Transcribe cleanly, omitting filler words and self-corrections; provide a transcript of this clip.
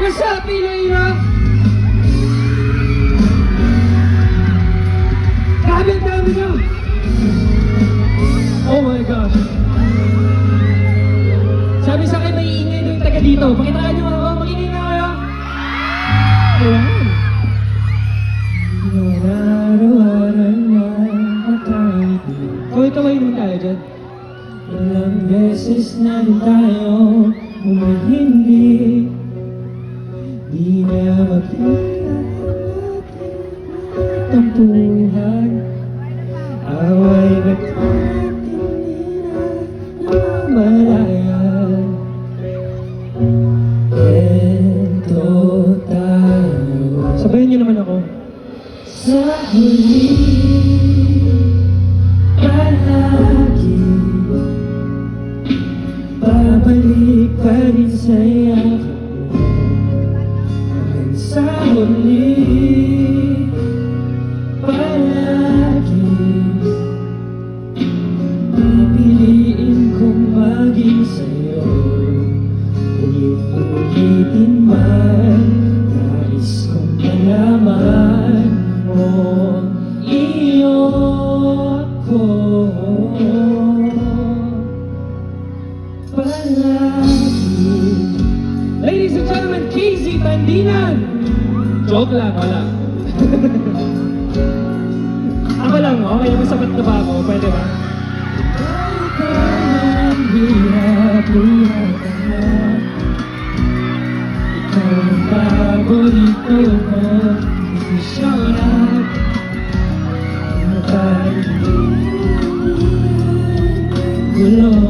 What's up, Iloilo? Grabe ang dami nyo! Oh my gosh! Sabi sa akin, may iingay doon yung taga dito. Pakitaan nyo ako, mag-ingay na kayo! Ayan! Nararuaran na tayo. Kaway-kaway naman tayo dyan. Ilang beses na rin tayo humahindi. Di na magkakalat ang buhay. Away ba't natin namamalayan? Ito tayo. Sabayan niyo naman ako. Sa huli, palagi babalik pa rin sa'yo. Hanggang sa huli, palagi pipiliin kong maging sa'yo. Ulit-ulitin man, nais kong malaman mo, iyo ako palagi. Ladies and gentlemen, KZ Tandinan! Joke lang, wala. Ako lang, okay? Yung sapat na ba ako? Pwede ba? Ang hirap-hirap na ikaw ang paborito ko. Desisyon at gulo.